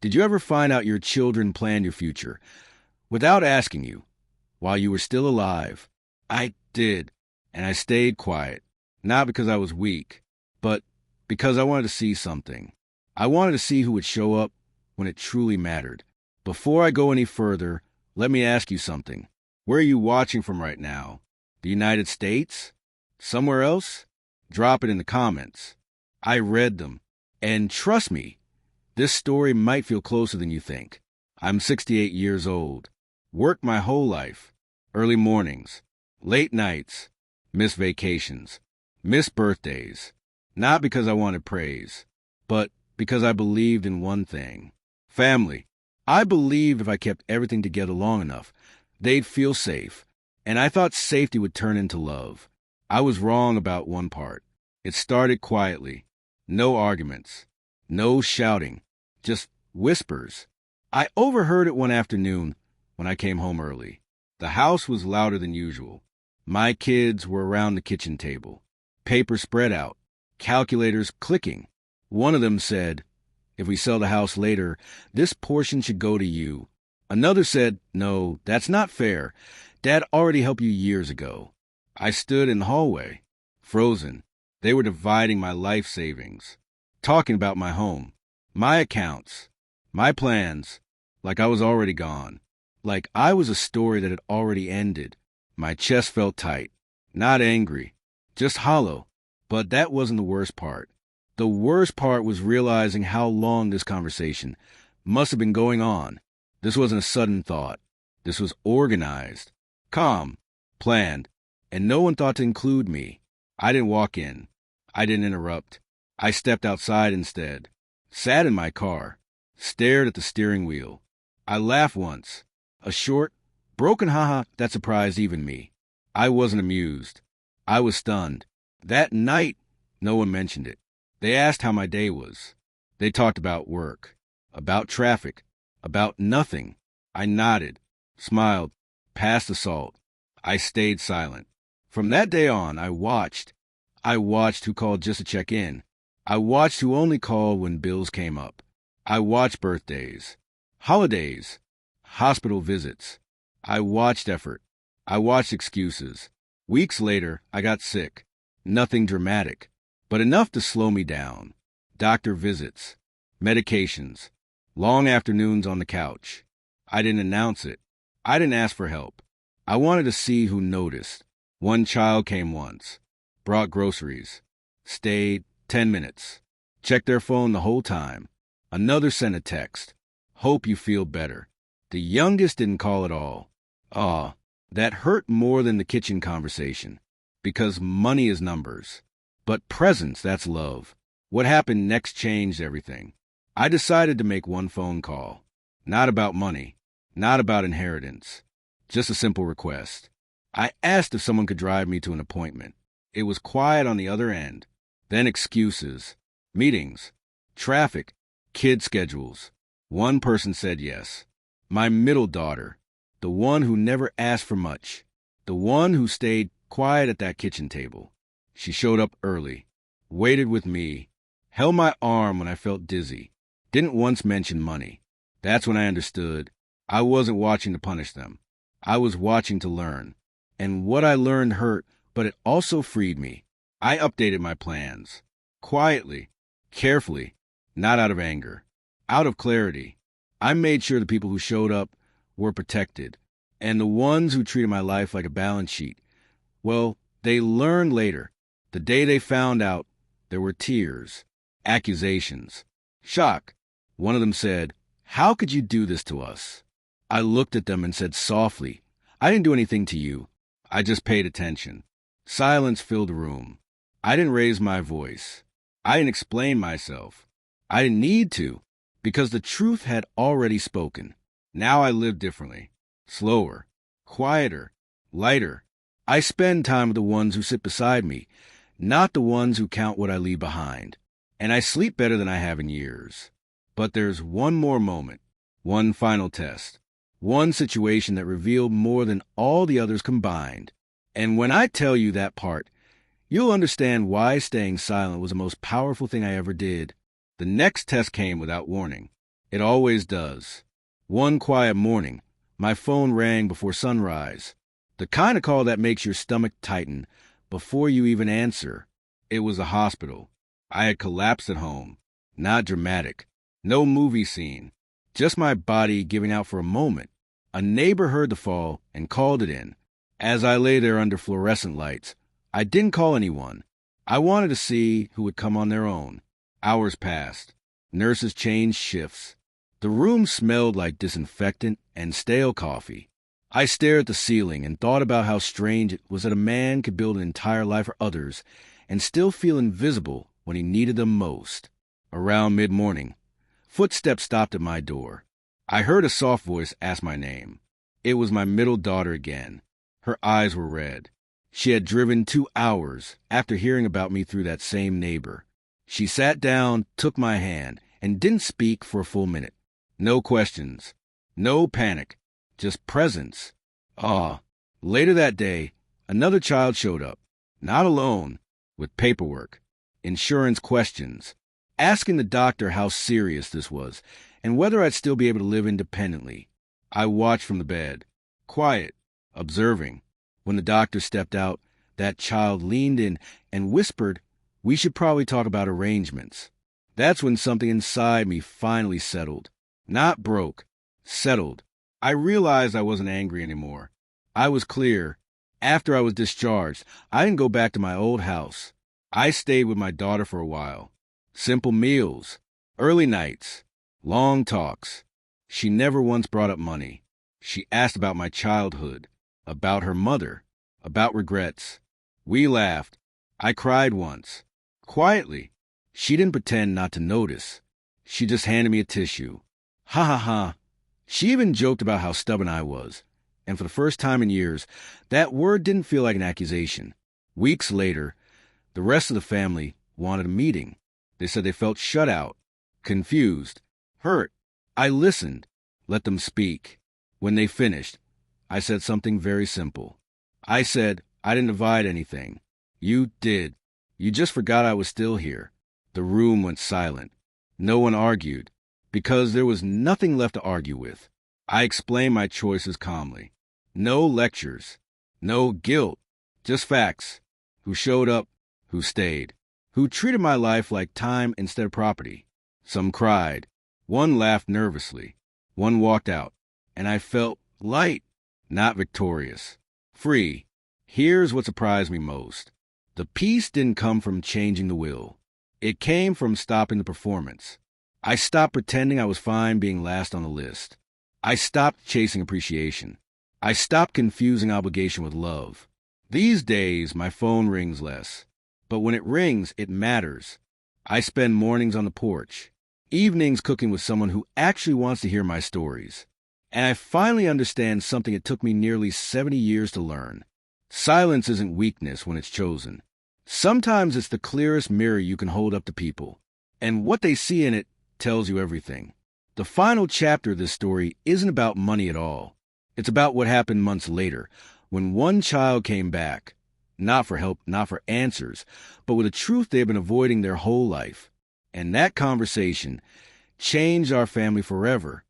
Did you ever find out your children planned your future without asking you while you were still alive? I did, and I stayed quiet, not because I was weak, but because I wanted to see something. I wanted to see who would show up when it truly mattered. Before I go any further, let me ask you something. Where are you watching from right now? The United States? Somewhere else? Drop it in the comments. I read them, and trust me, this story might feel closer than you think. I'm 68 years old, worked my whole life, early mornings, late nights, missed vacations, missed birthdays, not because I wanted praise, but because I believed in one thing: family. I believed if I kept everything together long enough, they'd feel safe, and I thought safety would turn into love. I was wrong about one part. It started quietly. No arguments. No shouting. Just whispers. I overheard it one afternoon when I came home early. The house was louder than usual. My kids were around the kitchen table. Paper spread out. Calculators clicking. One of them said, "If we sell the house later, this portion should go to you." Another said, "No, that's not fair. Dad already helped you years ago." I stood in the hallway, frozen. They were dividing my life savings, talking about my home, my accounts, my plans, like I was already gone, like I was a story that had already ended. My chest felt tight, not angry, just hollow. But that wasn't the worst part. The worst part was realizing how long this conversation must have been going on. This wasn't a sudden thought. This was organized, calm, planned, and no one thought to include me. I didn't walk in. I didn't interrupt. I stepped outside instead, sat in my car, stared at the steering wheel. I laughed once, a short, broken haha that surprised even me. I wasn't amused. I was stunned. That night, no one mentioned it. They asked how my day was. They talked about work, about traffic, about nothing. I nodded, smiled, passed the salt. I stayed silent. From that day on, I watched. I watched who called just to check in. I watched who only called when bills came up. I watched birthdays, holidays, hospital visits. I watched effort. I watched excuses. Weeks later, I got sick. Nothing dramatic, but enough to slow me down. Doctor visits, medications, long afternoons on the couch. I didn't announce it. I didn't ask for help. I wanted to see who noticed. One child came once, brought groceries, stayed 10 minutes, checked their phone the whole time. Another sent a text, "Hope you feel better." The youngest didn't call at all. That hurt more than the kitchen conversation, because money is numbers. But presence, that's love. What happened next changed everything. I decided to make one phone call. Not about money, not about inheritance, just a simple request. I asked if someone could drive me to an appointment. It was quiet on the other end. Then excuses, meetings, traffic, kid schedules. One person said yes. My middle daughter, the one who never asked for much, the one who stayed quiet at that kitchen table. She showed up early, waited with me, held my arm when I felt dizzy, didn't once mention money. That's when I understood I wasn't watching to punish them. I was watching to learn. And what I learned hurt, but it also freed me. I updated my plans. Quietly, carefully, not out of anger, out of clarity. I made sure the people who showed up were protected. And the ones who treated my life like a balance sheet, well, they learned later. The day they found out, there were tears, accusations, shock. One of them said, "How could you do this to us?" I looked at them and said softly, "I didn't do anything to you. I just paid attention." Silence filled the room. I didn't raise my voice. I didn't explain myself. I didn't need to, because the truth had already spoken. Now I live differently, slower, quieter, lighter. I spend time with the ones who sit beside me, not the ones who count what I leave behind. And I sleep better than I have in years. But there's one more moment, one final test, one situation that revealed more than all the others combined. And when I tell you that part, you'll understand why staying silent was the most powerful thing I ever did. The next test came without warning. It always does. One quiet morning, my phone rang before sunrise. The kind of call that makes your stomach tighten before you even answer. It was a hospital. I had collapsed at home. Not dramatic. No movie scene. Just my body giving out for a moment. A neighbor heard the fall and called it in. As I lay there under fluorescent lights, I didn't call anyone. I wanted to see who would come on their own. Hours passed. Nurses changed shifts. The room smelled like disinfectant and stale coffee. I stared at the ceiling and thought about how strange it was that a man could build an entire life for others and still feel invisible when he needed them most. Around mid-morning, footsteps stopped at my door. I heard a soft voice ask my name. It was my middle daughter again. Her eyes were red. She had driven 2 hours after hearing about me through that same neighbor. She sat down, took my hand, and didn't speak for a full minute. No questions. No panic. Just presence. Later that day, another child showed up. Not alone, with paperwork, insurance questions, asking the doctor how serious this was and whether I'd still be able to live independently. I watched from the bed, quiet, observing. When the doctor stepped out, that child leaned in and whispered, "We should probably talk about arrangements." That's when something inside me finally settled. Not broke, settled. I realized I wasn't angry anymore. I was clear. After I was discharged, I didn't go back to my old house. I stayed with my daughter for a while. Simple meals, early nights, long talks. She never once brought up money. She asked about my childhood, about her mother, about regrets. We laughed. I cried once. Quietly. She didn't pretend not to notice. She just handed me a tissue. Ha ha ha. She even joked about how stubborn I was. And for the first time in years, that word didn't feel like an accusation. Weeks later, the rest of the family wanted a meeting. They said they felt shut out, confused, hurt. I listened, let them speak. When they finished, I said something very simple. I said, I didn't divide anything. You did. You just forgot I was still here. The room went silent. No one argued, because there was nothing left to argue with. I explained my choices calmly. No lectures. No guilt. Just facts. Who showed up, who stayed, who treated my life like time instead of property. Some cried. One laughed nervously. One walked out. And I felt light, not victorious. Free. Here's what surprised me most. The peace didn't come from changing the will. It came from stopping the performance. I stopped pretending I was fine being last on the list. I stopped chasing appreciation. I stopped confusing obligation with love. These days, my phone rings less. But when it rings, it matters. I spend mornings on the porch, evenings cooking with someone who actually wants to hear my stories. And I finally understand something it took me nearly 70 years to learn. Silence isn't weakness when it's chosen. Sometimes it's the clearest mirror you can hold up to people. And what they see in it tells you everything. The final chapter of this story isn't about money at all. It's about what happened months later, when one child came back. Not for help, not for answers, but with a truth they've been avoiding their whole life. And that conversation changed our family forever.